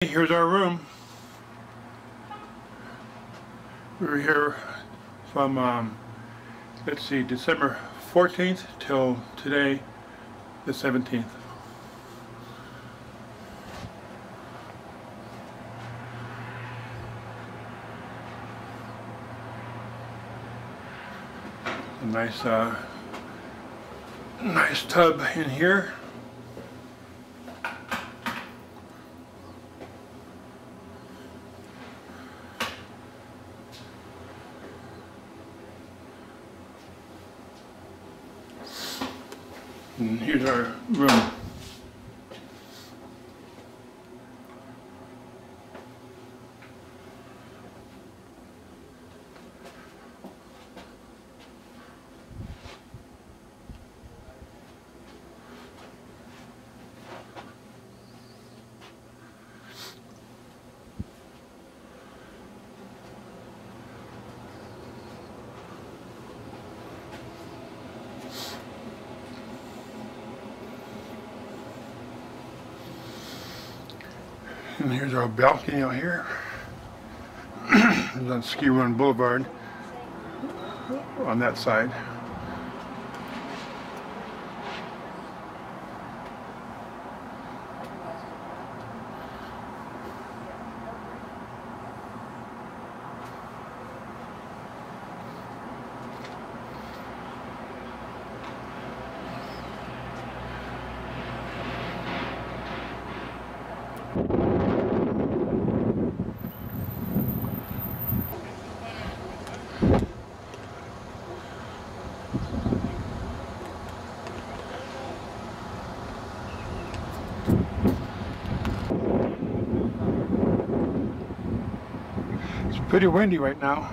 Here's our room. We were here from, let's see, December 14th till today, the 17th. A nice tub in here. And here's our room. And here's our balcony out here. It's on Ski Run Boulevard on that side. It's pretty windy right now.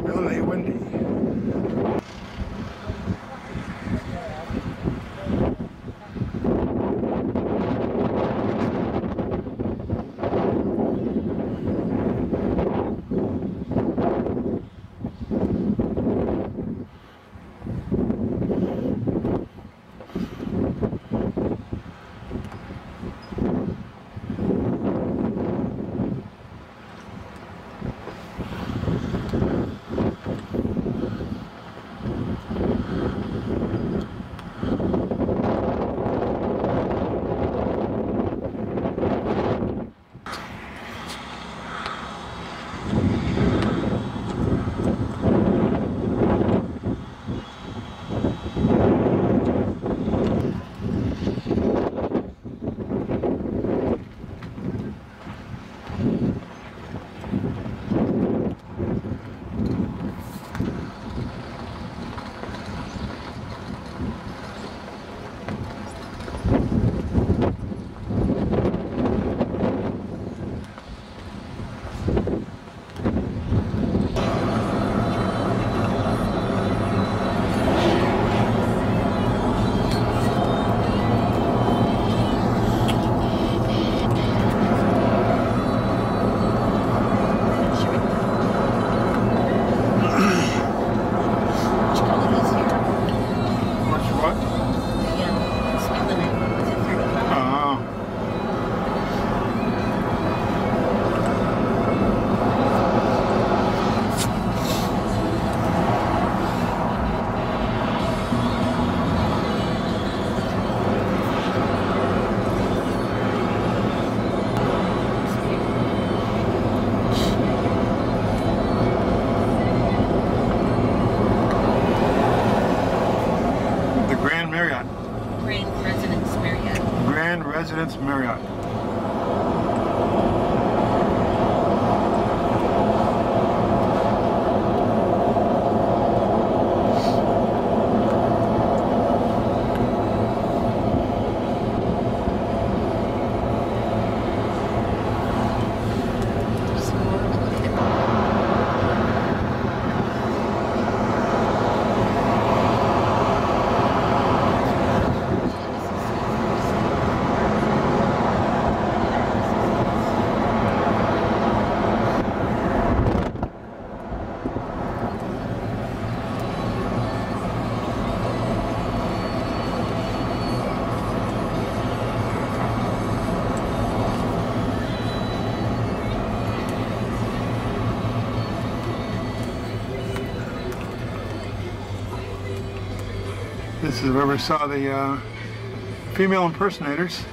Really windy. Residence Marriott. This is where we saw the female impersonators.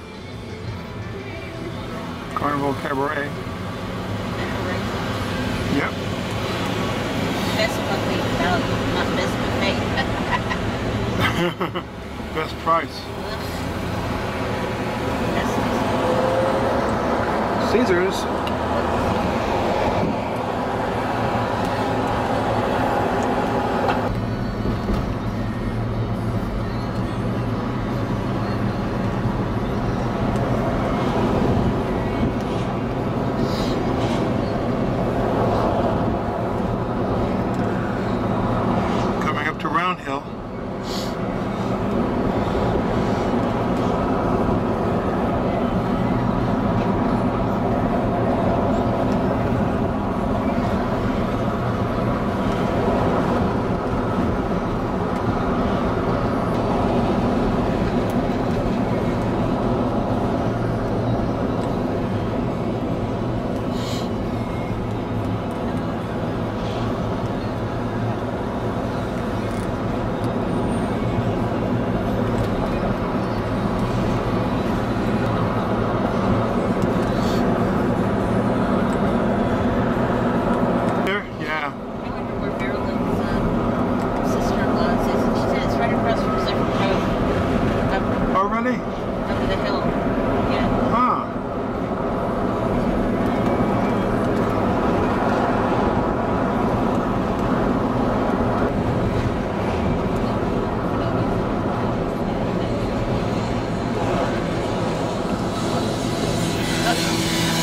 Carnival Cabaret. Yep. Best buffet, not best buffet. Best price. Caesar's. Hill.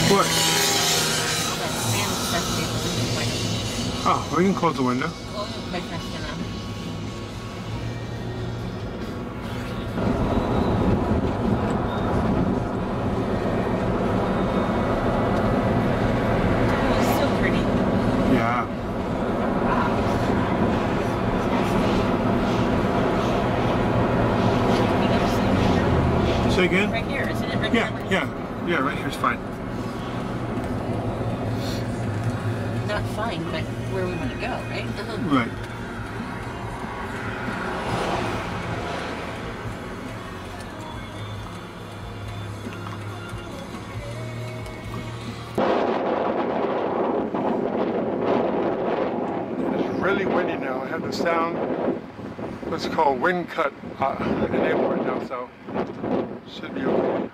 What? Oh, we can close the window. It's so pretty. Yeah. Say again? Right here, isn't it? Right here? Yeah, right here's fine. Not fine, but where we want to go, right? Right. It's really windy now. I have the sound, what's called wind cut enabled right now, so should be okay.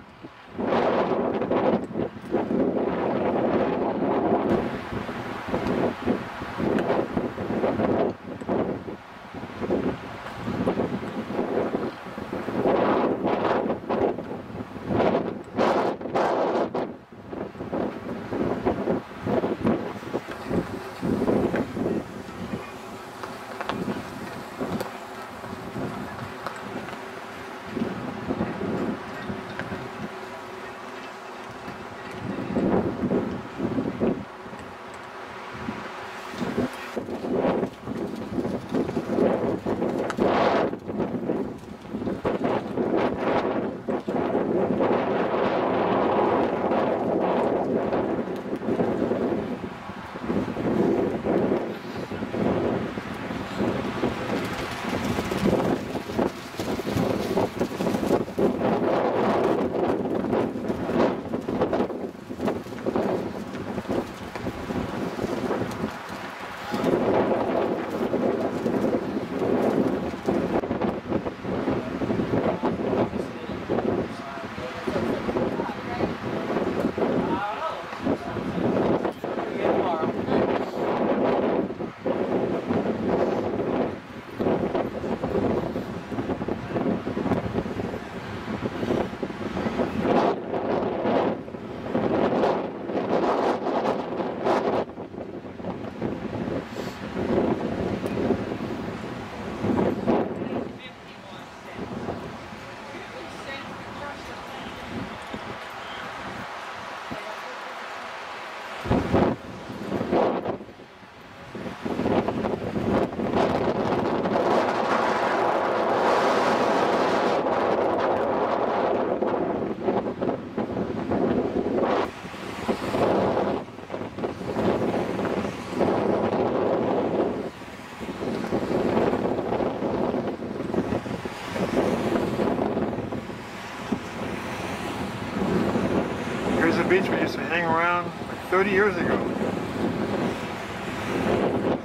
beach we used to hang around like 30 years ago.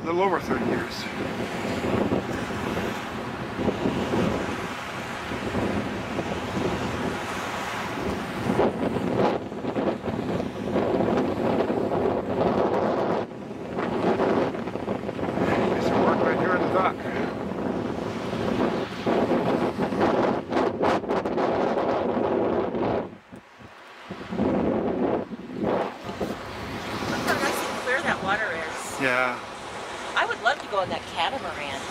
A little over 30 years. Used to work right here in the dock. Look how nice and clear that water is. Yeah. I would love to go on that catamaran.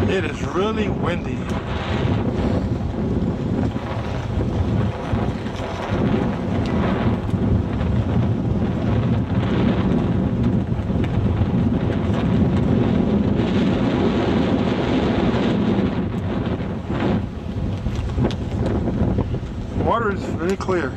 It is really windy. Water is very clear.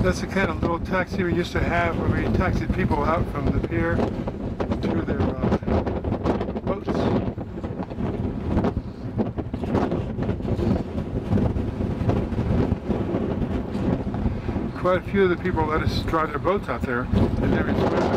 That's the kind of little taxi we used to have where we taxied people out from the pier to their boats. Quite a few of the people let us drive their boats out there and then we swim.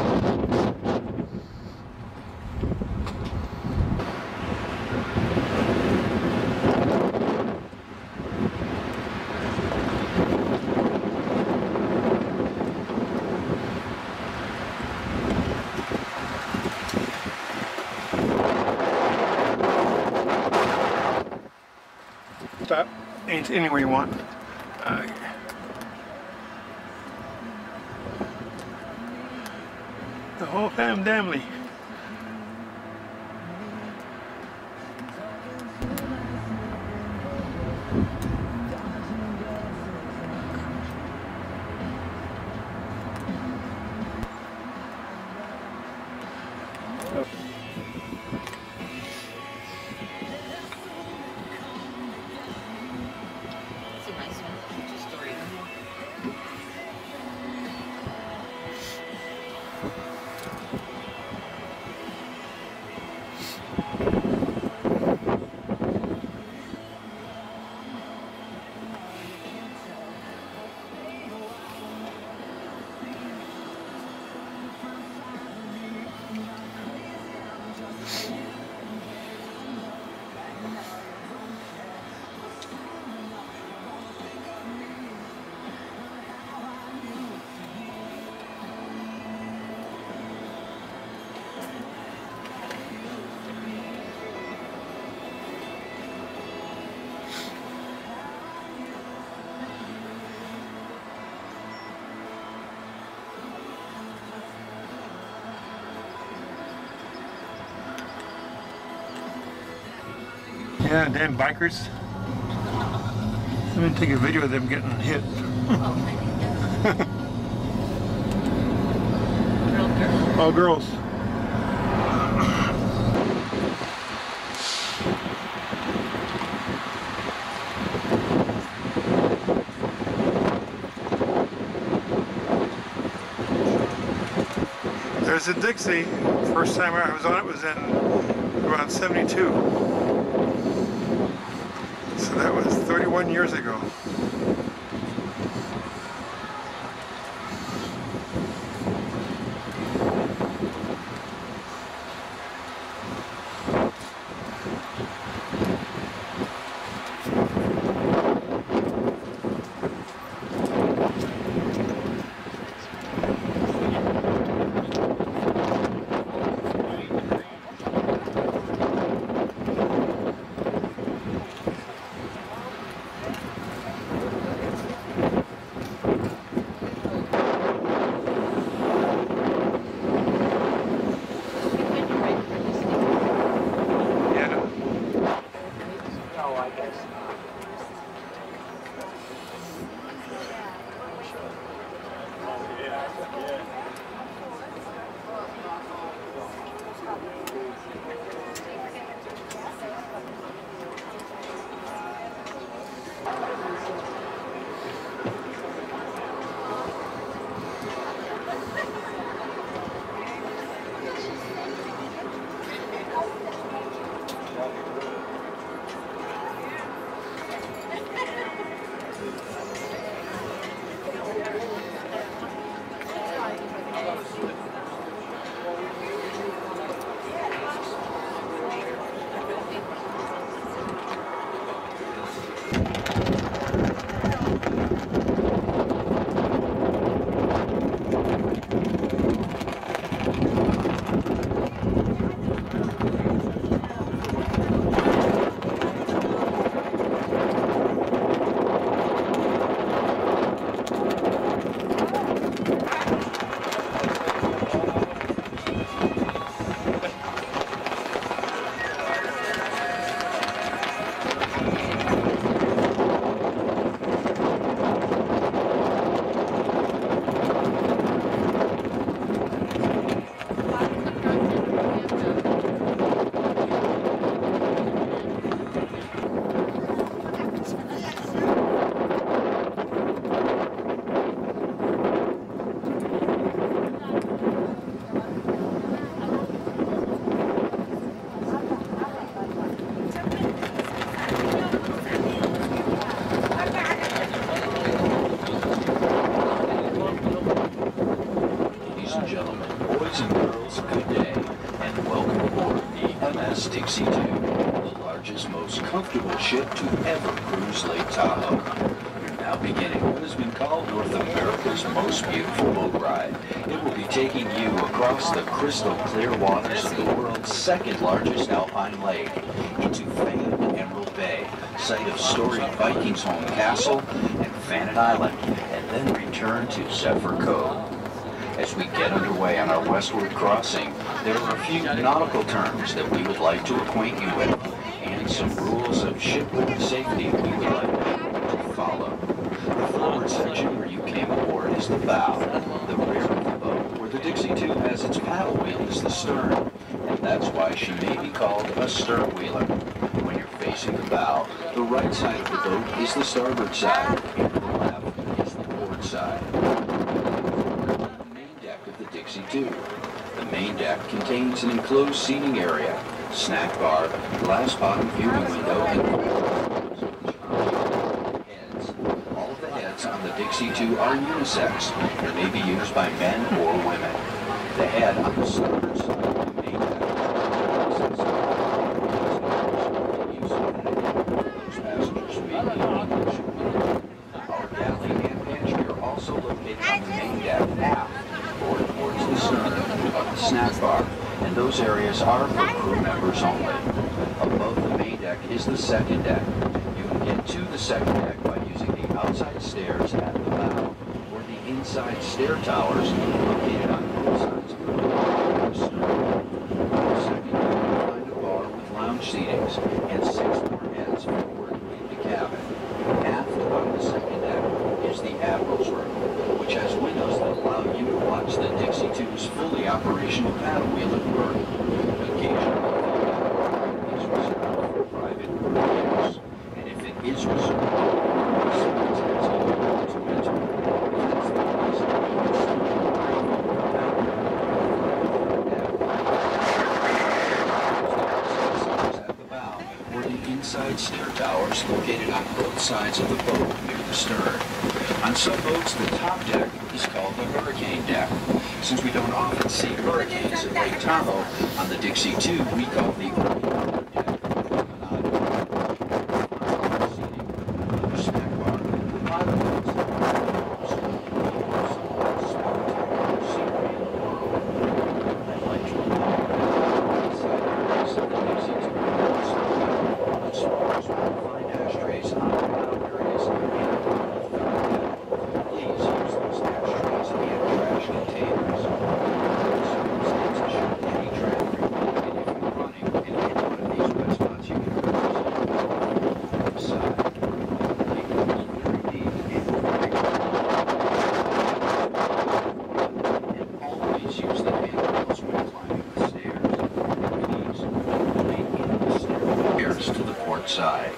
stop anywhere you want. The whole family. Yeah, damn bikers. Let me take a video of them getting hit. All girls. There's a Dixie. First time I was on it was in around 72. So that was 31 years ago. Dixie 2, the largest, most comfortable ship to ever cruise Lake Tahoe. You're now beginning what has been called North America's most beautiful boat ride. It will be taking you across the crystal clear waters of the world's second largest alpine lake into famed Emerald Bay, site of storied Vikings home castle and Fannin Island, and then return to Sept Cove. As we get underway on our westward crossing, there are a few nautical terms that we would like to acquaint you with, and some rules of shipboard safety we would like you to follow. The forward section where you came aboard is the bow. The rear of the boat, where the Dixie 2 has its paddle wheel, is the stern, and that's why she may be called a stern wheeler. When you're facing the bow, the right side of the boat is the starboard side, and the left is the port side. The Dixie 2. The main deck contains an enclosed seating area, snack bar, glass bottom viewing window, and heads. All of the heads on the Dixie 2 are unisex and may be used by men or women. The head on the starboard side of the main deck is those passengers may be English. Our galley and pantry are also located on the main deck aft, or towards the stern of the snack bar, and those areas are for crew members only. Above the main deck is the second deck. You can get to the second deck by using the outside stairs at the bow, or the inside stair towers located on both sides of the stern. On the second deck, you'll find a bar with lounge seatings and 6 more heads forward in the cabin. Aft on the second deck is the Admiral's Room, which has windows that allow you to watch the Dixie 2's fully operational paddle wheel at work. Occasionally, the is reserved for private use, and if it is reserved, it's to enter. If that's the case, at the bow, or the inside stair towers located on both sides of the boat near the stern. On some boats, the top deck is called the hurricane deck. Since we don't often see hurricanes at Lake Tahoe, on the Dixie 2, we call the deck. Snack bar, ashtrays on the bottom areas and please use those ashtrays and trash containers. Circumstances should any traffic, and if you're running in any one of these wet spots, you can use the side. It goes very deep and always use the handrails when climbing the stairs. Please remain in the stairs to the port side.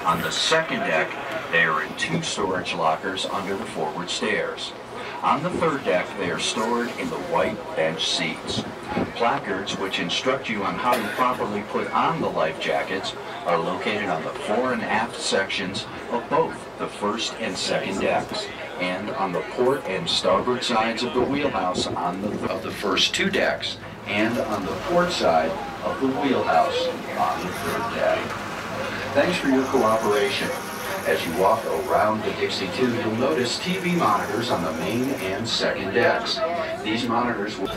On the second deck, they are in 2 storage lockers under the forward stairs. On the third deck, they are stored in the white bench seats. Placards which instruct you on how to properly put on the life jackets are located on the fore and aft sections of both the first and second decks, and on the port and starboard sides of the wheelhouse of the first 2 decks, and on the port side of the wheelhouse on the third deck. Thanks for your cooperation. As you walk around the Dixie 2, you'll notice TV monitors on the main and second decks. These monitors will...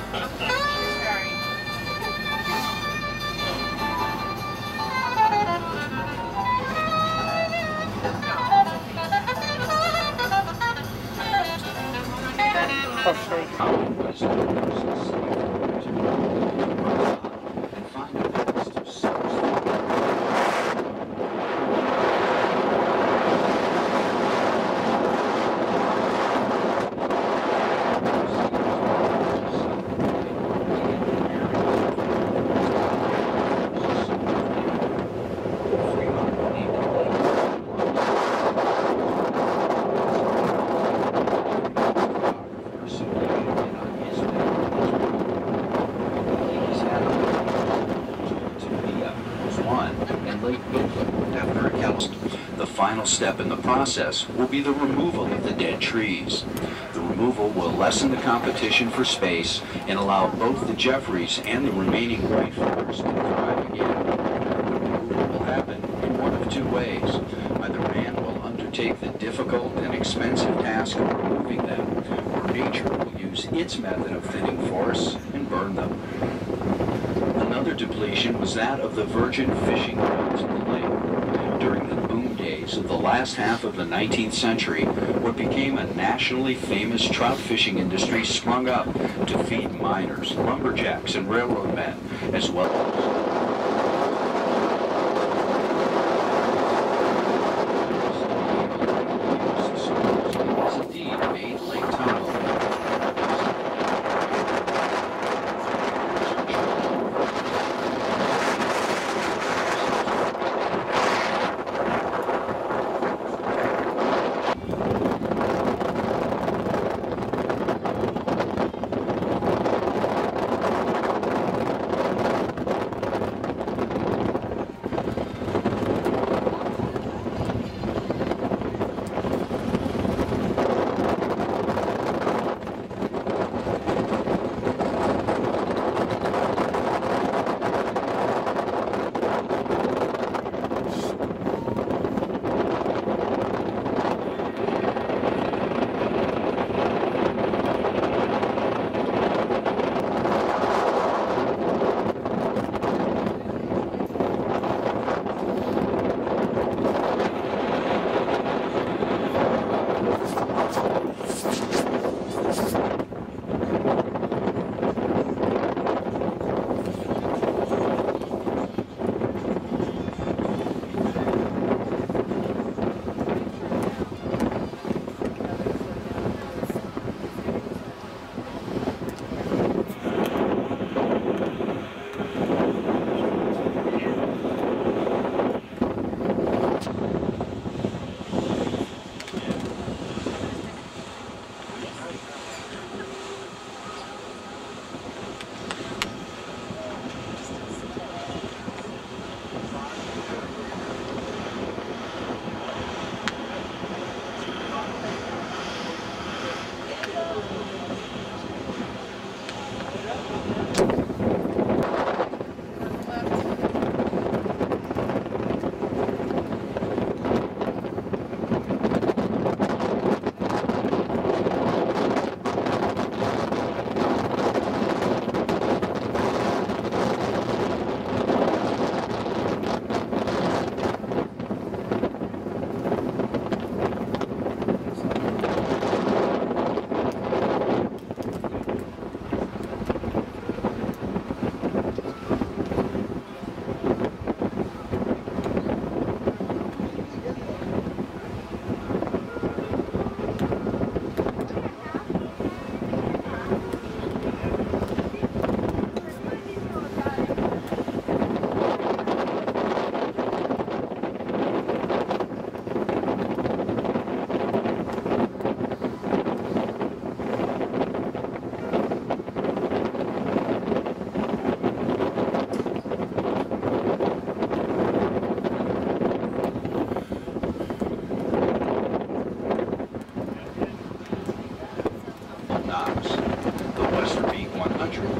The final step in the process will be the removal of the dead trees. The removal will lessen the competition for space and allow both the Jeffries and the remaining white feathers to thrive again. The removal will happen in one of 2 ways. Either man will undertake the difficult and expensive task of removing them, or nature will use its method of thinning forests and burn them. Another depletion was that of the virgin fishing grounds of the lake. During the boom days of the last half of the 19th century, what became a nationally famous trout fishing industry sprung up to feed miners, lumberjacks, and railroad men, as well as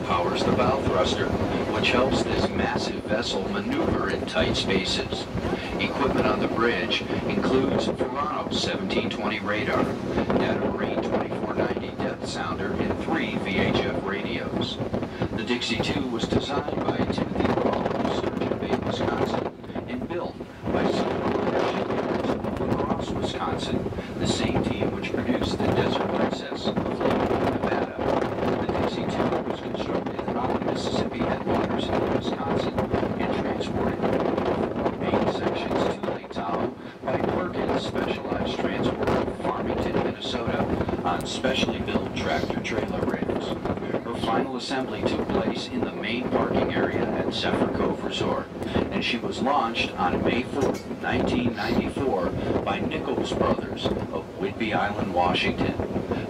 powers the bow thruster, which helps this massive vessel maneuver in tight spaces. Equipment on the bridge includes Verano 1720 radar, Data Marine 2490 depth sounder, and 3 VHF radios. The Dixie II was designed by Timothy Rawl of Sturgeon Bay, Wisconsin, and built by Silver Shipyards of La Crosse, Wisconsin, the same team which produced the Desert Princess of Lake Nevada. The Dixie II was constructed on the Mississippi headwaters in Wisconsin and transported from main sections to Lake Tahoe by Perkins Specialized Transport of Farmington, Minnesota, on specially built tractor-trailer rails. Her final assembly took place in the main parking area at Zephyr Cove Resort, and she was launched on May 4, 1994 by Nichols Brothers of Whidbey Island, Washington.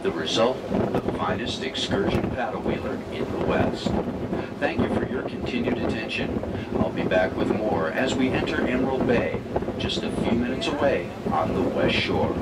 The result, the finest excursion paddle wheeler in the West. Thank you for your continued attention. I'll be back with more as we enter Emerald Bay, just a few minutes away on the West Shore.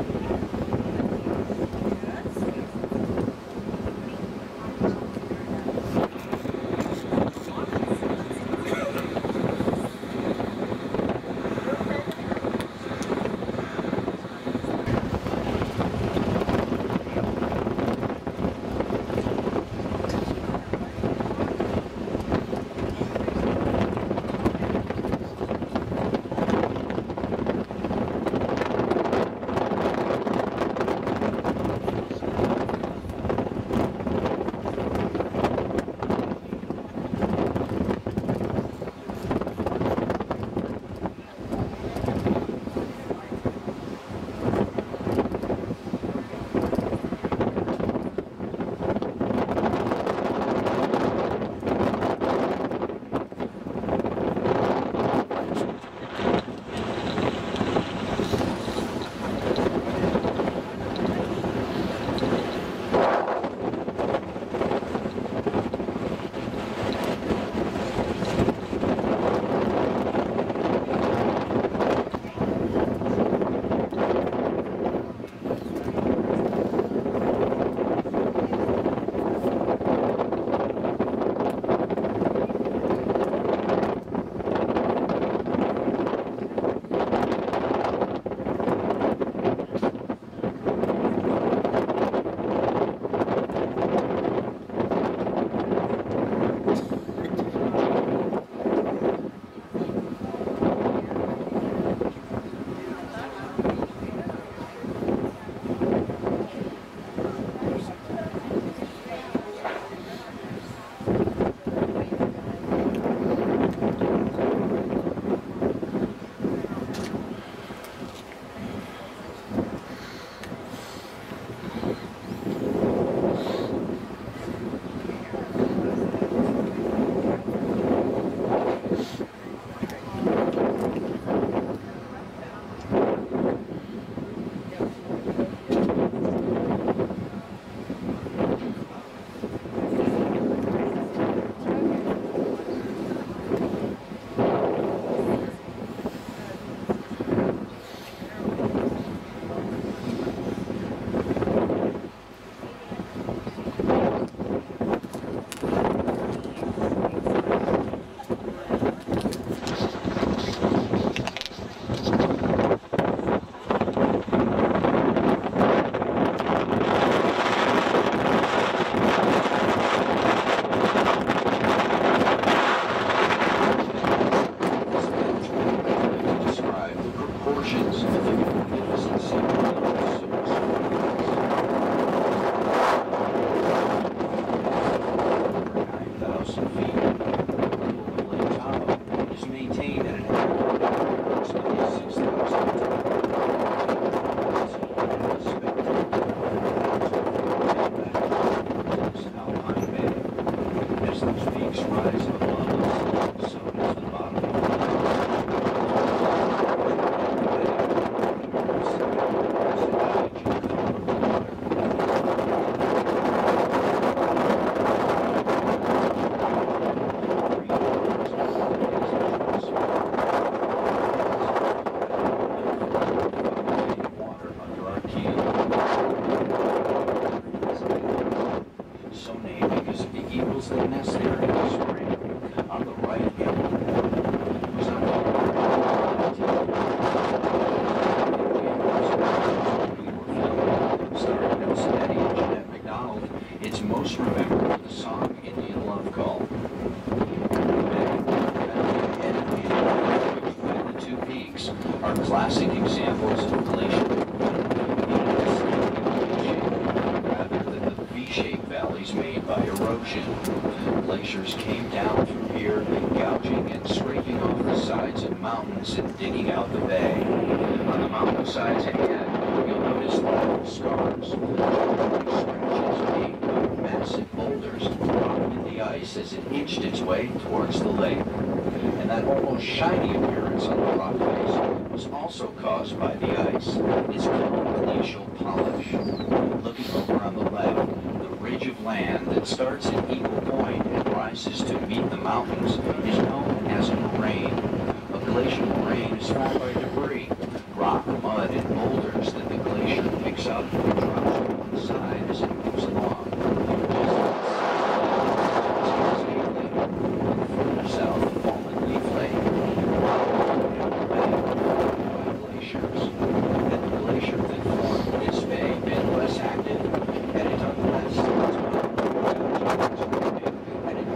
classic examples of glacial rather than the V-shaped valleys made by erosion. Glaciers came down through here, gouging and scraping off the sides of mountains and digging out the bay. On the mountainsides ahead, you'll notice large scars, scratches made by massive boulders rocked in the ice as it inched its way towards the lake. And that almost shiny appearance on the rock face was also caused by the ice. It's called glacial polish. Looking over on the left, the ridge of land that starts at Eagle Point and rises to meet the mountains is known as a moraine. A glacial moraine is formed by debris, rock, mud, and boulders that the glacier picks up and drops to one side as it moves along. Further south, Fallen Leaf Lake, by glaciers. And the glacier that formed this bay been less active, and it done less its and it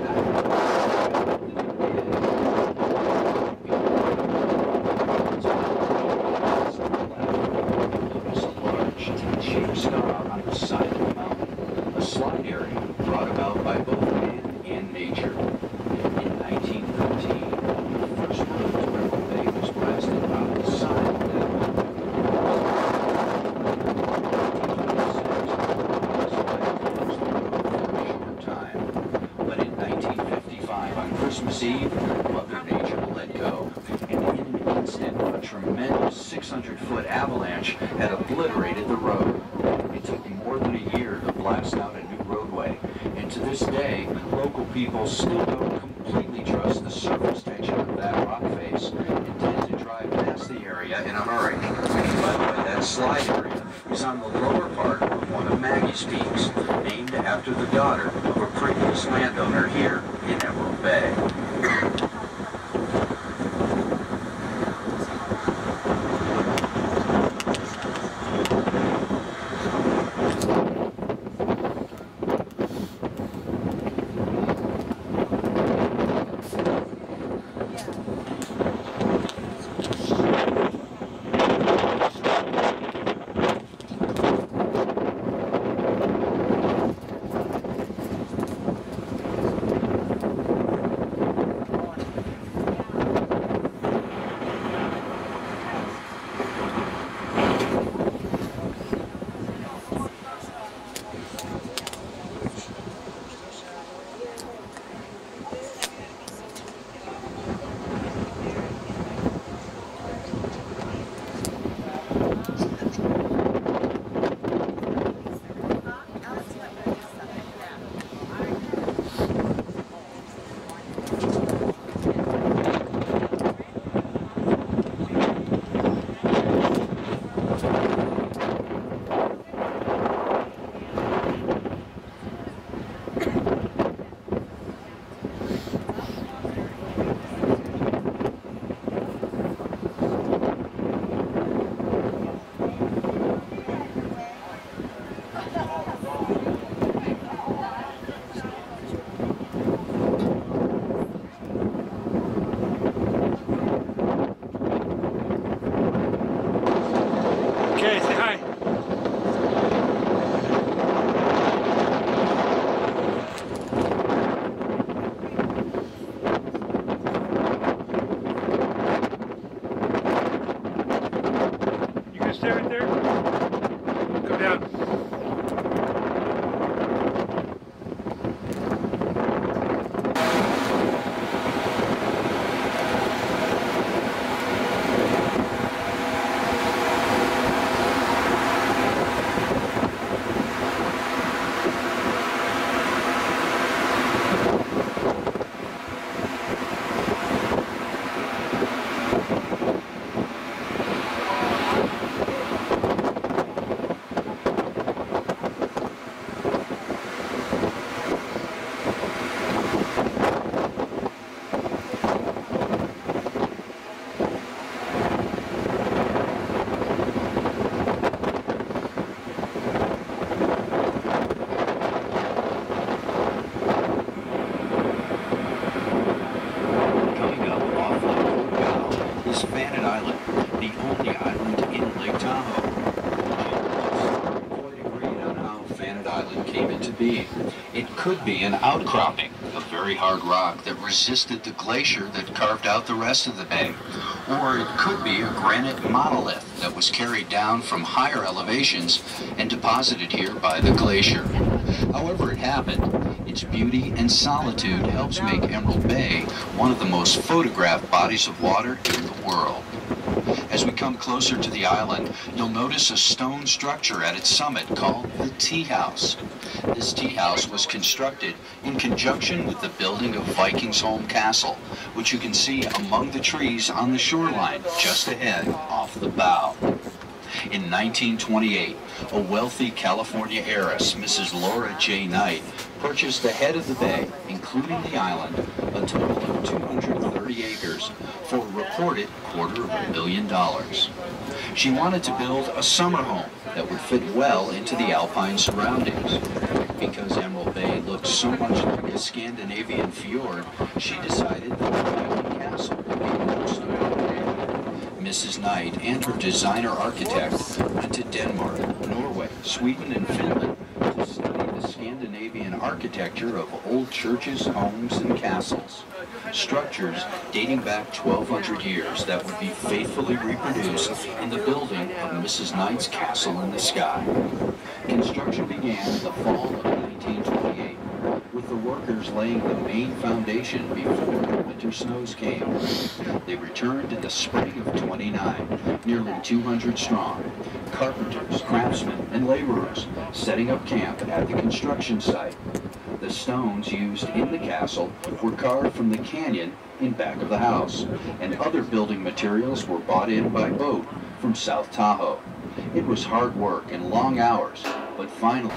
notice a large T-shaped scar on the side of the mountain, a slide area brought about by both man and nature. In 1913, the first road to Rebel Bay was blasted out the side of that mountain. For a short time. But in 1955, on Christmas Eve, Mother Nature let go. And in an instant, a tremendous 600-foot avalanche had obliterated the road. It took more than a year to blast out a new roadway. And to this day, local people still don't completely trust the surface tension of that rock face and tend to drive past the area in a hurry. By the way, that slide area is on the lower part of one of Maggie's peaks, named after the daughter of a previous landowner here in Emerald Bay. Okay, say hi. You can stay right there. Go down. island in Lake Tahoe. Quite agreed on how Fannet Island came into being. It could be an outcropping of very hard rock that resisted the glacier that carved out the rest of the bay. Or it could be a granite monolith that was carried down from higher elevations and deposited here by the glacier. However it happened, its beauty and solitude helps make Emerald Bay one of the most photographed bodies of water in the world. As we come closer to the island, you'll notice a stone structure at its summit called the Tea House. This tea house was constructed in conjunction with the building of Vikingsholm Castle, which you can see among the trees on the shoreline just ahead off the bow. In 1928, a wealthy California heiress, Mrs. Laura J. Knight, purchased the head of the bay, including the island, a total of 230 acres, for a reported $250,000. She wanted to build a summer home that would fit well into the alpine surroundings. Because Emerald Bay looked so much like a Scandinavian fjord, she decided that the Viking castle would be most appropriate. Mrs. Knight and her designer architect went to Denmark, Norway, Sweden, and Finland to study the Scandinavian architecture of old churches, homes, and castles. Structures dating back 1,200 years that would be faithfully reproduced in the building of Mrs. Knight's castle in the sky. Construction began in the fall of 1928, with the workers laying the main foundation before the winter snows came. They returned in the spring of 29, nearly 200 strong, carpenters, craftsmen, and laborers setting up camp at the construction site. The stones used in the castle were carved from the canyon in back of the house, and other building materials were brought in by boat from South Tahoe. It was hard work and long hours, but finally...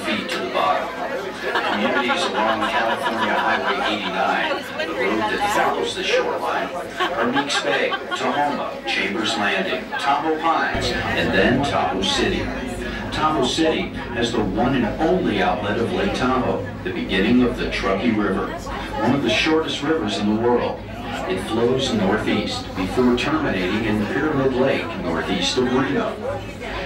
feet to the bottom. Communities along California Highway 89, the road that follows the shoreline, are Meeks Bay, Tahoe, Chambers Landing, Tahoe Pines, and then Tahoe City. Tahoe City has the one and only outlet of Lake Tahoe, the beginning of the Truckee River, one of the shortest rivers in the world. It flows northeast before terminating in Pyramid Lake northeast of Reno.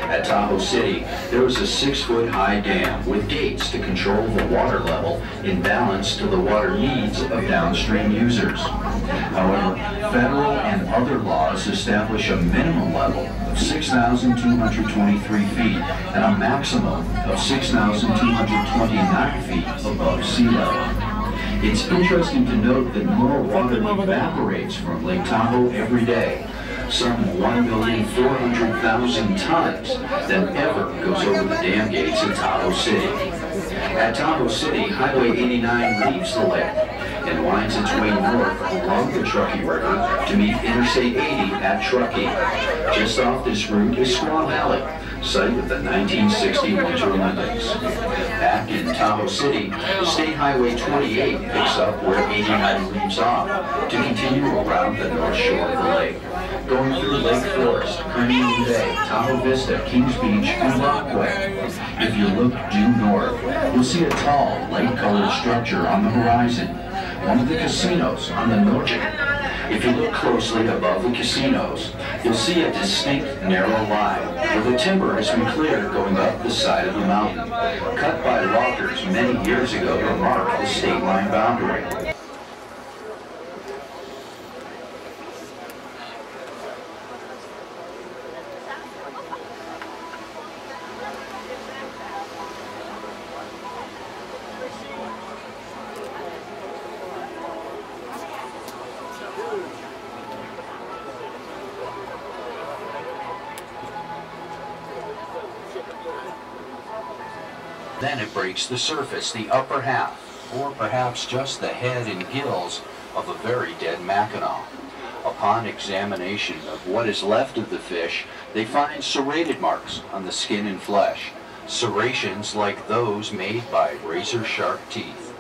At Tahoe City, there is a 6-foot-high dam with gates to control the water level in balance to the water needs of downstream users. However, federal and other laws establish a minimum level of 6,223 feet and a maximum of 6,229 feet above sea level. It's interesting to note that more water evaporates from Lake Tahoe every day, some 1,400,000 tons, than ever goes over the dam gates in Tahoe City. At Tahoe City, Highway 89 leaves the lake and winds its way north along the Truckee River to meet Interstate 80 at Truckee. Just off this route is Squaw Valley, site of the 1960 Winter Olympics. Back in Tahoe City, State Highway 28 picks up where 89 leaves off to continue around the north shore of the lake, going through Lake Forest, Carnelian Bay, Tahoe Vista, Kings Beach, and Rockaway. If you look due north, you'll see a tall, light-colored structure on the horizon, one of the casinos on the north. If you look closely above the casinos, you'll see a distinct narrow line where the timber has been cleared going up the side of the mountain, cut by loggers many years ago to mark the state line boundary. Then it breaks the surface, the upper half, or perhaps just the head and gills of a very dead Mackinaw. Upon examination of what is left of the fish, they find serrated marks on the skin and flesh, serrations like those made by razor-sharp teeth.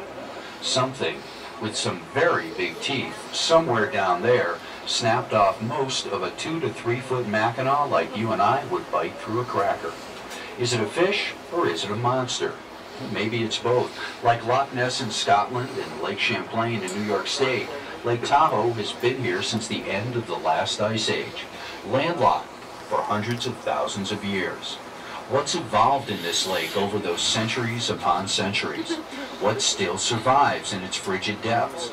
Something with some very big teeth somewhere down there snapped off most of a 2 to 3 foot Mackinaw like you and I would bite through a cracker. Is it a fish or is it a monster? Maybe it's both. Like Loch Ness in Scotland and Lake Champlain in New York State, Lake Tahoe has been here since the end of the last ice age, landlocked for hundreds of thousands of years. What's evolved in this lake over those centuries upon centuries? What still survives in its frigid depths?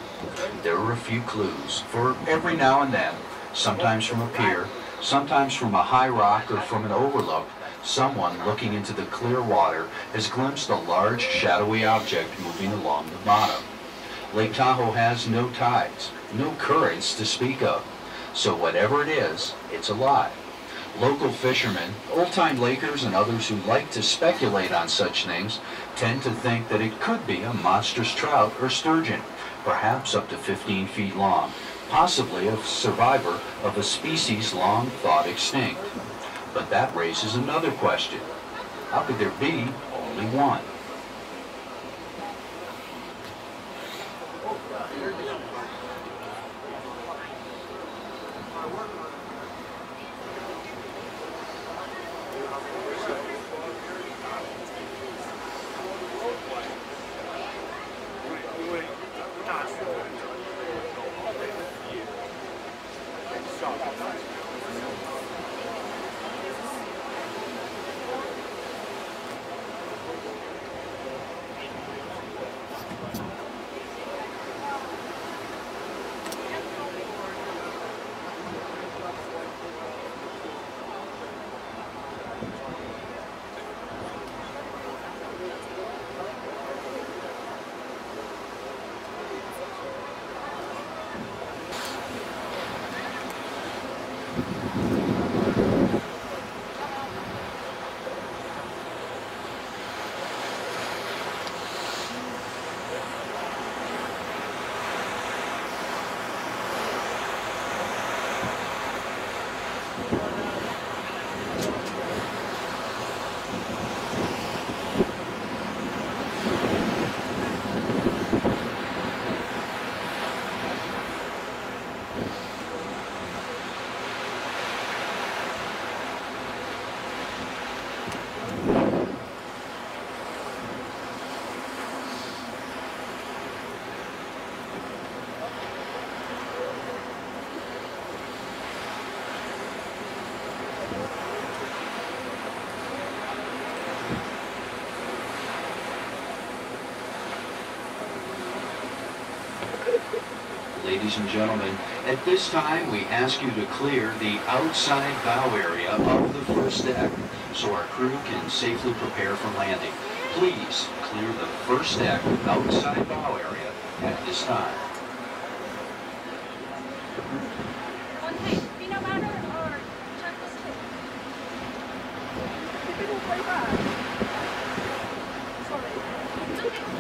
There are a few clues, for every now and then, sometimes from a pier, sometimes from a high rock or from an overlook, someone looking into the clear water has glimpsed a large shadowy object moving along the bottom. Lake Tahoe has no tides, no currents to speak of, so whatever it is, it's alive. Local fishermen, old-time Lakers, and others who like to speculate on such things tend to think that it could be a monstrous trout or sturgeon, perhaps up to 15 feet long, possibly a survivor of a species long thought extinct. But that raises another question. How could there be only one? Ladies and gentlemen, at this time we ask you to clear the outside bow area of the first deck so our crew can safely prepare for landing. Please clear the first deck outside bow area at this time. Okay, peanut butter or chocolate stick? Sorry. It's okay.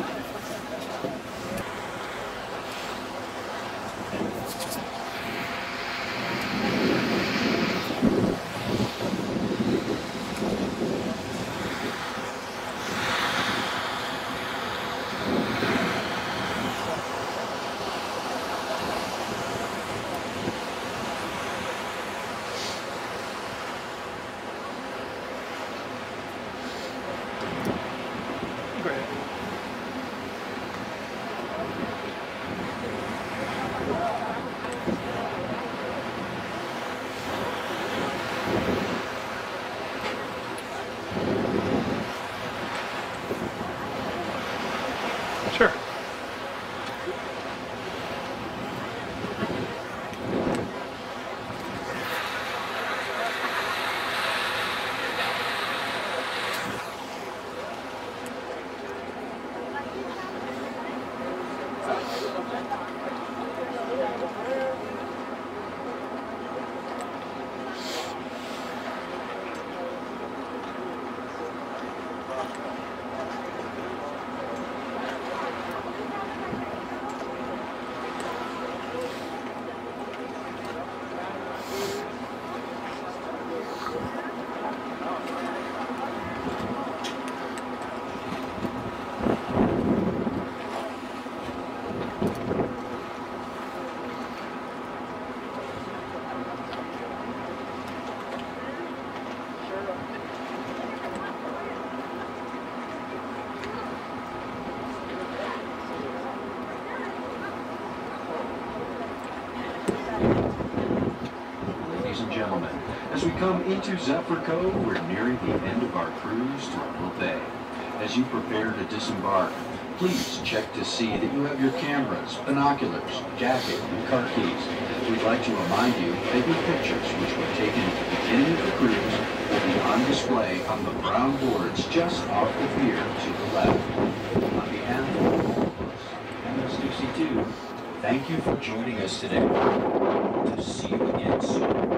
gentlemen. As we come into Zephyr Cove, we're nearing the end of our cruise to Little Bay. As you prepare to disembark, please check to see that you have your cameras, binoculars, jacket, and car keys. We'd like to remind you that your pictures, which were taken at the beginning of the cruise, will be on display on the brown boards just off the pier to the left. On behalf of all of us at MS-62, thank you for joining us today. To see you again soon.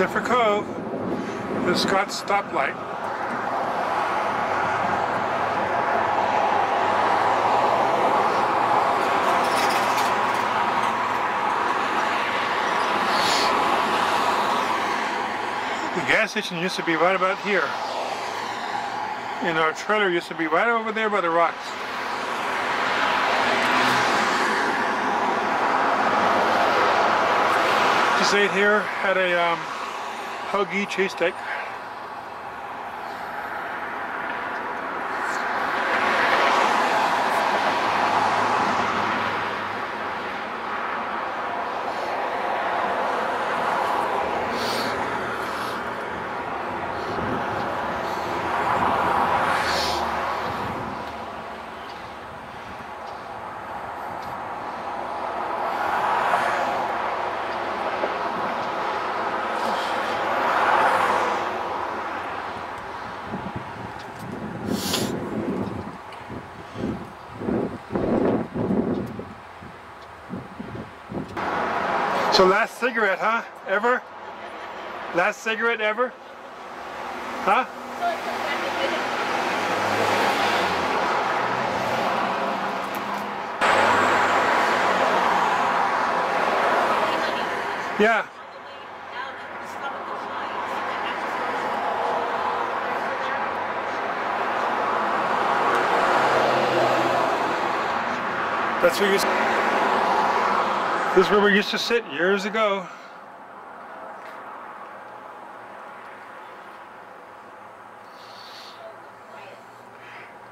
Zephyr Cove, the Scott's stoplight. The gas station used to be right about here. And our trailer used to be right over there by the rocks. Just ate here, had a hoagie cheesesteak. So last cigarette, huh? Ever? Last cigarette ever? Huh? So it's when they did it. Yeah. That's where this is where we used to sit years ago.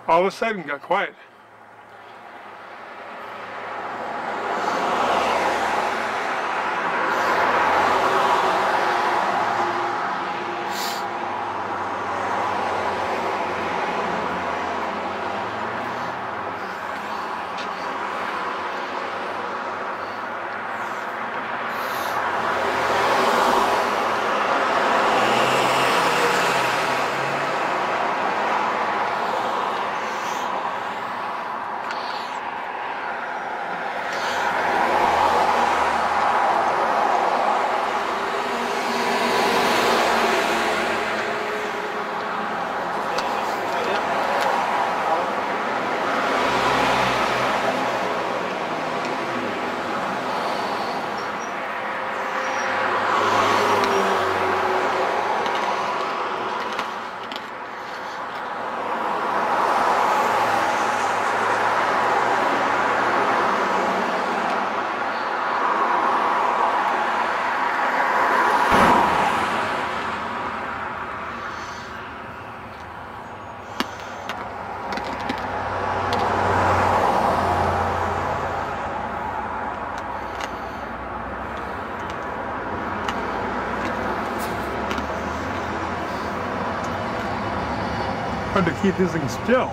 All of a sudden, it got quiet. Hard to keep this thing still.